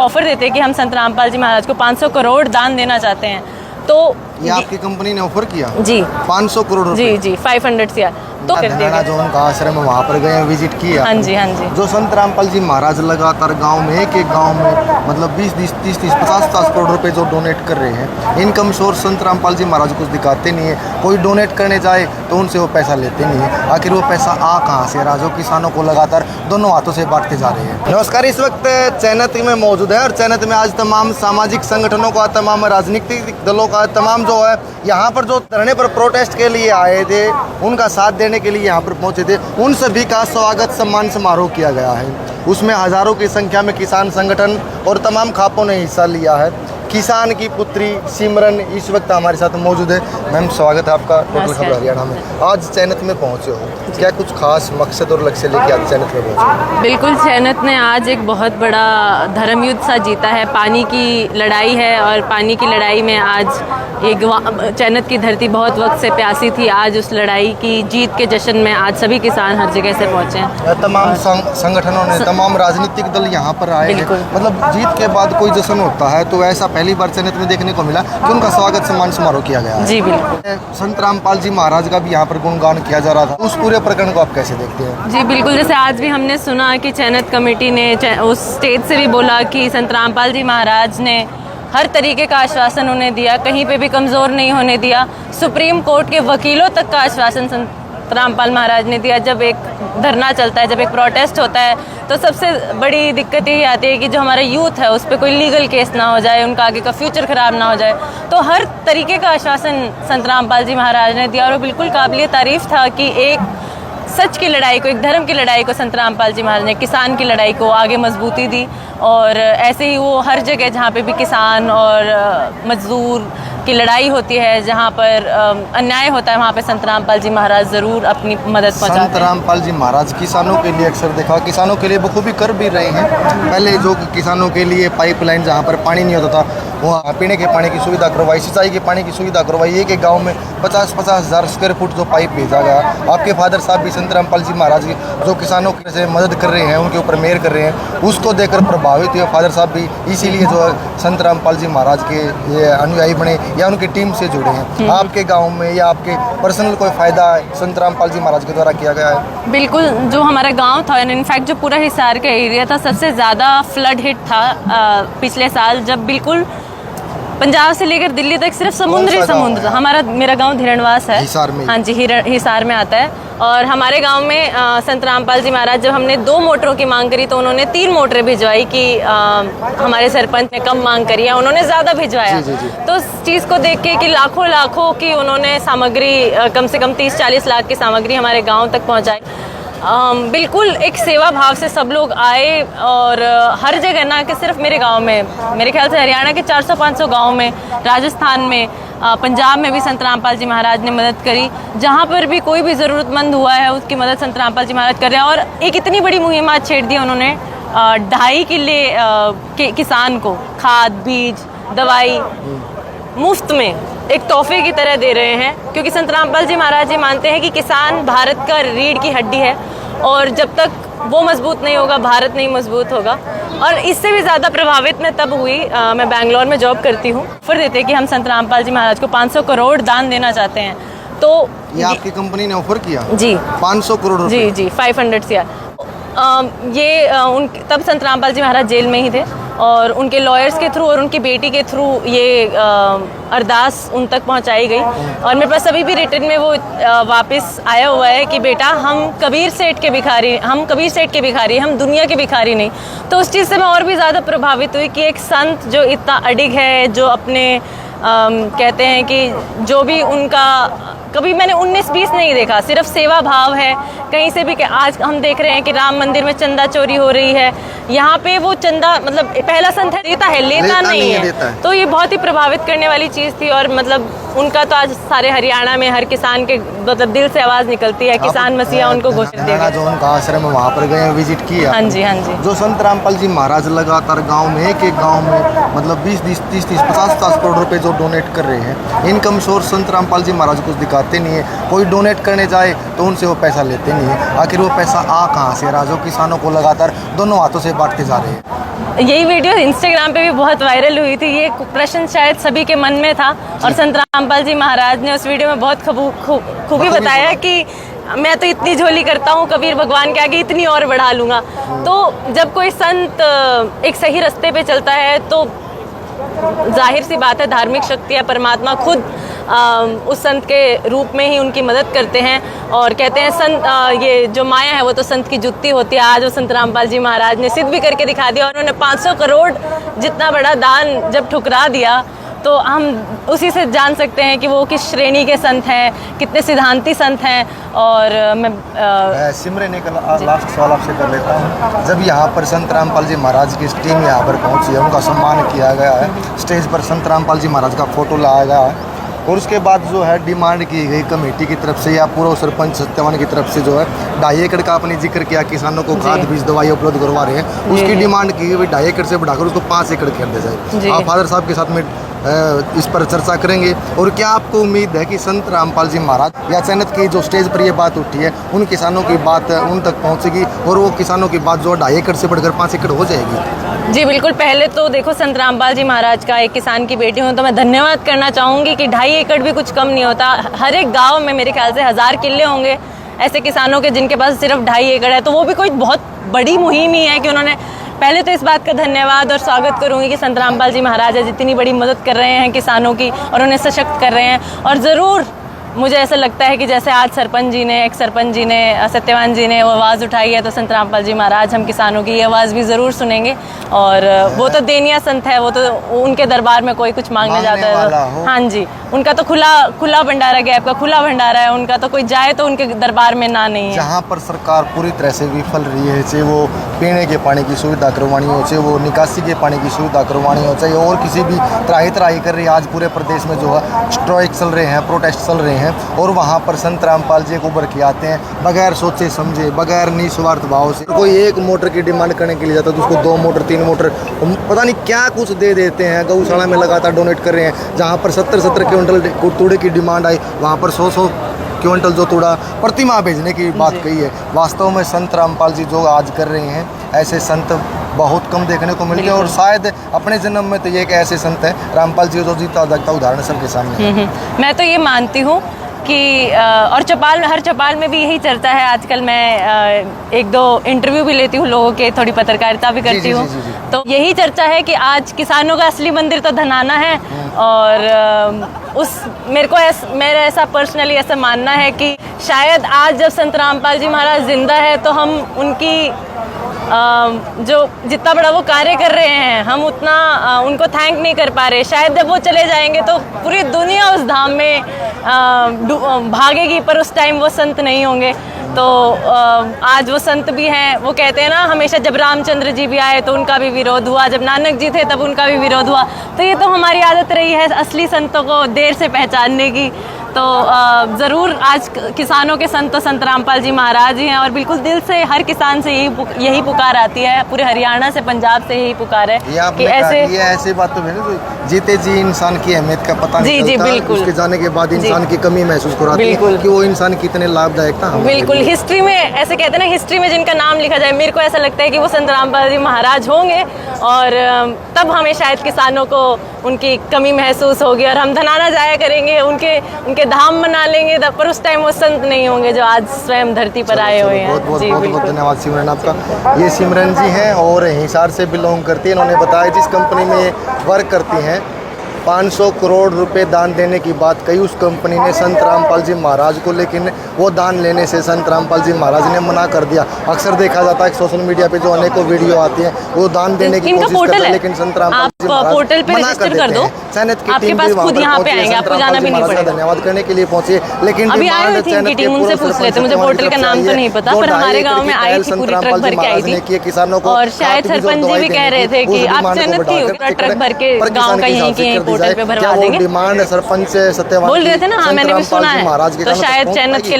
Offer देते हैं कि हम संत रामपाल जी महाराज को 500 करोड़ दान देना चाहते हैं। तो ये आपकी कंपनी ने ऑफर किया जी 500 करोड़ रुपए। जी 500 CR तो कर दिया। जो उनका आश्रम है वहाँ पर गए, विजिट किया। हाँ जी हाँ जी। जो संत रामपाल जी महाराज लगातार गांव में एक गांव में मतलब 20-20, 30-30, 50-50 करोड़ रुपए जो डोनेट कर रहे हैं, इनकम सोर्स संत रामपाल जी महाराज कुछ दिखाते नहीं है। कोई डोनेट करने जाए तो उनसे वो पैसा लेते नहीं है। आखिर वो पैसा आ कहाँ से रहा, जो किसानों को लगातार दोनों हाथों से बांटते जा रहे हैं। नमस्कार, इस वक्त चैनत में मौजूद है और चैनत में आज तमाम सामाजिक संगठनों का, तमाम राजनीतिक दलों का, तमाम जो है यहाँ पर जो धरने पर प्रोटेस्ट के लिए आए थे, उनका साथ देने के लिए यहाँ पर पहुँचे थे, उन सभी का स्वागत सम्मान समारोह किया गया है। उसमें हजारों की संख्या में किसान संगठन और तमाम खापों ने हिस्सा लिया है। किसान की पुत्री सिमरन इस वक्त हमारे साथ मौजूद है। मैम, स्वागत है आपका टोटल खबर हरियाणा में। आज चैनत में पहुंचे हो, क्या कुछ खास मकसद और लक्ष्य लेके आज चैनत में पहुंचे? बिल्कुल, चैनत ने आज एक बहुत बड़ा धर्म युद्ध सा जीता है। पानी की लड़ाई है और पानी की लड़ाई में आज एक चैनत की धरती बहुत वक्त से प्यासी थी। आज उस लड़ाई की जीत के जश्न में आज सभी किसान हर जगह से पहुंचे हैं। तमाम संगठनों ने, तमाम राजनीतिक दल यहाँ पर आए हैं। मतलब जीत के बाद कोई जश्न होता है तो ऐसा पहली बार चैनत में देखने को मिला कि उनका स्वागत सम्मान समारोह किया गया है। जी बिल्कुल। संत रामपाल जी महाराज का भी यहाँ पर गुणगान किया जा रहा था। उस पूरे प्रकरण को आप कैसे देखते हैं? जी बिल्कुल, जैसे आज भी हमने सुना कि चैनत कमेटी ने उस स्टेज से भी बोला कि संत रामपाल जी महाराज ने हर तरीके का आश्वासन उन्हें दिया, कहीं पे भी कमज़ोर नहीं होने दिया। सुप्रीम कोर्ट के वकीलों तक का आश्वासन संत रामपाल महाराज ने दिया। जब एक धरना चलता है, जब एक प्रोटेस्ट होता है, तो सबसे बड़ी दिक्कत यही आती है कि जो हमारा यूथ है उस पर कोई लीगल केस ना हो जाए, उनका आगे का फ्यूचर ख़राब ना हो जाए। तो हर तरीके का आश्वासन संत रामपाल जी महाराज ने दिया और बिल्कुल काबिल तारीफ़ था कि एक सच की लड़ाई को, एक धर्म की लड़ाई को संत रामपाल जी महाराज ने, किसान की लड़ाई को आगे मजबूती दी। और ऐसे ही वो हर जगह जहाँ पे भी किसान और मजदूर की लड़ाई होती है, जहाँ पर अन्याय होता है, वहाँ पे संत रामपाल जी महाराज ज़रूर अपनी मदद पहुँचाते हैं। संत रामपाल जी महाराज किसानों के लिए अक्सर देखा, किसानों के लिए बखूबी कर भी रहे हैं। पहले जो किसानों के लिए पाइपलाइन, जहाँ पर पानी नहीं होता था, वहाँ पीने के पानी की सुविधा करवाई, सिंचाई के पानी की सुविधा करवाई। एक गाँव में 50-50 हज़ार स्क्वायर फुट जो पाइप भेजा गया। आपके फादर साहब भी संत रामपाल जी महाराज की जो किसानों की से मदद कर रहे हैं, उनके ऊपर मेहर कर रहे हैं, उसको देखकर प्रभावित हुए फादर साहब भी। इसीलिए जो संत रामपाल जी महाराज के ये अनुयायी बने या उनकी टीम से जुड़े हैं। आपके गाँव में या आपके पर्सनल कोई फ़ायदा संत रामपाल जी महाराज के द्वारा किया गया है? बिल्कुल, जो हमारा गांव था, इनफैक्ट जो पूरा हिसार का एरिया था, सबसे ज़्यादा फ्लड हिट था पिछले साल, जब बिल्कुल पंजाब से लेकर दिल्ली तक सिर्फ समुद्र था। मेरा गांव धीरणवास है, हिसार में। हाँ जी, हिसार में आता है। और हमारे गांव में संत रामपाल जी महाराज, जब हमने 2 मोटरों की मांग करी तो उन्होंने 3 मोटरें भिजवाई कि हमारे सरपंच ने कम मांग करी है, उन्होंने ज़्यादा भिजवाया। तो उस चीज़ को देख के कि लाखों की उन्होंने सामग्री, कम से कम 30-40 लाख की सामग्री हमारे गाँव तक पहुँचाई। बिल्कुल एक सेवा भाव से सब लोग आए और हर जगह, ना कि सिर्फ मेरे गांव में, मेरे ख्याल से हरियाणा के 400-500 गाँव में, राजस्थान में, पंजाब में भी संत रामपाल जी महाराज ने मदद करी। जहाँ पर भी कोई भी ज़रूरतमंद हुआ है उसकी मदद संत रामपाल जी महाराज कर रहे हैं। और एक इतनी बड़ी मुहिम आज छेड़ दी उन्होंने, 2.5 किले किसान को खाद, बीज, दवाई मुफ्त में एक तोहफे की तरह दे रहे हैं। क्योंकि संत रामपाल जी महाराज जी मानते हैं कि किसान भारत का रीढ़ की हड्डी है और जब तक वो मजबूत नहीं होगा, भारत नहीं मजबूत होगा। और इससे भी ज़्यादा प्रभावित मैं तब हुई, मैं बैंगलोर में जॉब करती हूँ। ऑफर देते कि हम संत रामपाल जी महाराज को 500 करोड़ दान देना चाहते हैं। तो ये आपकी कंपनी ने ऑफर किया? जी 500 करोड़ जी 500 CR। तब संत रामपाल जी महाराज जेल में ही थे और उनके लॉयर्स के थ्रू और उनकी बेटी के थ्रू ये अरदास उन तक पहुंचाई गई। और मेरे पास अभी भी रिटर्न में वो वापस आया हुआ है कि बेटा, हम कबीर सेठ के भिखारी, हम दुनिया के भिखारी नहीं। तो उस चीज़ से मैं और भी ज़्यादा प्रभावित हुई कि एक संत जो इतना अडिग है, जो अपने कहते हैं कि जो भी उनका, कभी मैंने 19-20 नहीं देखा, सिर्फ सेवा भाव है। कहीं से भी आज हम देख रहे हैं कि राम मंदिर में चंदा चोरी हो रही है, यहाँ पे वो चंदा, मतलब पहला संत है, देता है, लेता नहीं है। तो ये बहुत ही प्रभावित करने वाली चीज़ थी। और मतलब उनका तो आज सारे हरियाणा में हर किसान के मतलब दिल से आवाज़ निकलती है, किसान मसीहा उनको घोषित देगा। जो उनका आश्रम है वहाँ पर गए, विजिट किया। हाँ जी हाँ जी। जो संत रामपाल जी महाराज लगातार गाँव में एक गाँव में मतलब 20-20, 30-30, 50-50 करोड़ रुपए जो डोनेट कर रहे हैं, इनकम सोर्स संत रामपाल जी महाराज कुछ दिखाते नहीं है। कोई डोनेट करने जाए तो उनसे वो पैसा लेते नहीं है। आखिर वो पैसा आ कहाँ से रहा, जो किसानों को लगातार दोनों हाथों से बांटते जा रहे हैं। यही वीडियो इंस्टाग्राम पे भी बहुत वायरल हुई थी। ये प्रश्न शायद सभी के मन में था और संत रामपाल जी महाराज ने उस वीडियो में बहुत खूबी बताया कि मैं तो इतनी झोली करता हूँ, कबीर भगवान के आगे इतनी और बढ़ा लूँगा। तो जब कोई संत एक सही रास्ते पे चलता है तो जाहिर सी बात है धार्मिक शक्तियाँ परमात्मा खुद उस संत के रूप में ही उनकी मदद करते हैं। और कहते हैं संत ये जो माया है वो तो संत की जुत्ती होती है। आज वो संत रामपाल जी महाराज ने सिद्ध भी करके दिखा दिया। उन्होंने 500 करोड़ जितना बड़ा दान जब ठुकरा दिया तो हम उसी से जान सकते हैं कि वो किस श्रेणी के संत हैं, कितने सिद्धांती संत हैं। और मैं सिमरन एक लास्ट सवाल आपसे कर लेता हूँ। जब यहाँ पर संत रामपाल जी महाराज की टीम यहाँ पर पहुँची है, उनका सम्मान किया गया है, स्टेज पर संत रामपाल जी महाराज का फोटो लाया गया है और उसके बाद जो है डिमांड की गई कमेटी की तरफ से या पूर्व सरपंच सत्यवान की तरफ से जो है 2.5 एकड़ का आपने जिक्र किया, किसानों को खाद बीज दवाई उपलब्ध करवा रहे हैं, उसकी डिमांड की गई 2.5 एकड़ से बढ़ाकर उसको 5 एकड़ कर दिया जाए। आप फादर साहब के साथ में इस पर चर्चा करेंगे। और क्या आपको उम्मीद है कि संत रामपाल जी महाराज या चैनत की जो स्टेज पर ये बात उठी है उन किसानों की बात उन तक पहुंचेगी और वो किसानों की बात जो 2.5 एकड़ से बढ़कर 5 एकड़ हो जाएगी? जी बिल्कुल। पहले तो देखो संत रामपाल जी महाराज का एक किसान की बेटी हूँ तो मैं धन्यवाद करना चाहूँगी कि 2.5 एकड़ भी कुछ कम नहीं होता। हर एक गाँव में मेरे ख्याल से 1000 किले होंगे ऐसे किसानों के जिनके पास सिर्फ 2.5 एकड़ है। तो वो भी कोई बहुत बड़ी मुहिम ही है कि उन्होंने पहले तो इस बात का धन्यवाद और स्वागत करूंगी कि संत रामपाल जी महाराज जितनी बड़ी मदद कर रहे हैं किसानों की और उन्हें सशक्त कर रहे हैं। और ज़रूर मुझे ऐसा लगता है कि जैसे आज सरपंच जी ने एक्स सरपंच जी ने सत्यवान जी ने वो आवाज़ उठाई है तो संत रामपाल जी महाराज हम किसानों की ये आवाज़ भी ज़रूर सुनेंगे। और वो तो देनिया संत है, वो तो उनके दरबार में कोई कुछ मांगने जाता है तो हाँ जी, उनका तो खुला भंडारा गैप का खुला भंडारा है उनका, तो कोई जाए तो उनके दरबार में ना नहीं है। जहाँ पर सरकार पूरी तरह से विफल रही है, चाहे वो पीने के पानी की सुविधा करवानी हो, चाहे वो निकासी के पानी की सुविधा करवानी हो, चाहे और किसी भी तराही कर रही है। आज पूरे प्रदेश में जो है स्ट्राइक चल रहे हैं, प्रोटेस्ट चल रहे हैं और वहाँ पर संत रामपाल जी उभर के आते हैं बगैर सोचे समझे, बगैर निस्वार्थ भाव से। कोई एक मोटर की डिमांड करने के लिए जाता है तो उसको 2 मोटर 3 मोटर पता नहीं क्या कुछ दे देते हैं। गौशाला में लगातार डोनेट कर रहे हैं। जहाँ पर 70 क्विंटल तूड़े की डिमांड आई वहाँ पर 100 क्विंटल जो तूड़ा प्रतिमा भेजने की बात कही है। वास्तव में संत रामपाल जी जो आज कर रहे हैं ऐसे संत बहुत कम देखने को मिल गए और शायद अपने जन्म में तो ये एक ऐसे संत हैं रामपाल जी जो जीता जागता उदाहरण सबके सामने। मैं तो ये मानती हूँ कि और हर चौपाल में भी यही चर्चा है आजकल। मैं 1-2 इंटरव्यू भी लेती हूँ लोगों के, थोड़ी पत्रकारिता भी करती हूँ, तो यही चर्चा है कि आज किसानों का असली मंदिर तो धनाना है। और मेरा ऐसा पर्सनली ऐसा मानना है कि शायद आज जब संत रामपाल जी महाराज जिंदा है तो हम उनकी जो जितना बड़ा वो कार्य कर रहे हैं हम उतना उनको थैंक नहीं कर पा रहे। शायद जब वो चले जाएंगे तो पूरी दुनिया उस धाम में भागेगी पर उस टाइम वो संत नहीं होंगे। तो आज वो संत भी हैं। वो कहते हैं ना हमेशा जब रामचंद्र जी भी आए तो उनका भी विरोध हुआ, जब नानक जी थे तब उनका भी विरोध हुआ। तो ये तो हमारी आदत रही है असली संतों को देर से पहचानने की। तो ज़रूर आज किसानों के संत तो संत रामपाल जी महाराज ही हैं और बिल्कुल दिल से हर किसान से यही पुकार आती है, पूरे हरियाणा से पंजाब से यही पुकार है कि ऐसे बात तो है जीते जी इंसान की अहमियत का पता नहीं चलता। बिल्कुल। उसके जाने के बाद इंसान की कमी महसूस कराती है कि वो इंसान कितने लाभदायक था। बिल्कुल। हिस्ट्री में ऐसे कहते हैं ना, हिस्ट्री में जिनका नाम लिखा जाए, मेरे को ऐसा लगता है कि वो संत रामपाल जी महाराज होंगे और तब हमें शायद किसानों को उनकी कमी महसूस होगी और हम धनाना जाया करेंगे, उनके धाम मना लेंगे, पर उस टाइम वो संत नहीं होंगे जो आज स्वयं धरती पर आए हुए हैं। बहुत धन्यवाद सिमरन आपका। ये सिमरन जी हैं और हिसार से बिलोंग करती हैं। इन्होंने बताया जिस कंपनी में ये वर्क करती हैं 500 करोड़ रुपए दान देने की बात कही उस कंपनी ने संत रामपाल जी महाराज को, लेकिन वो दान लेने से संत रामपाल जी महाराज ने मना कर दिया। अक्सर देखा जाता है सोशल मीडिया पे जो अनेकों वीडियो आती हैं वो दान देने की कोशिश करते हैं, लेकिन संत रामपाल जी महाराज पोर्टल पे रजिस्टर कर दो, आपके पास खुद यहाँ पे आएंगे, आपको जाना भी नहीं पड़ेगा। धन्यवाद करने के लिए पहुंचे, लेकिन अभी आई हुई थी इनकी टीम, उनसे पूछ लेते, मुझे पोर्टल का नाम तो नहीं पता, पर हमारे गाँव में आई थी, पूरी ट्रक भर के आई थी। किसानों को और शायद सरपंच जी भी कह रहे थे कि आप चैनत की पूरा ट्रक भर के गाँव का यहीं के पोर्टल पे भरवा देंगे। डिमांड सरपंच सत्यवान बोल रहे थे ना, हाँ मैंने भी सुना है, तो शायद चैनत के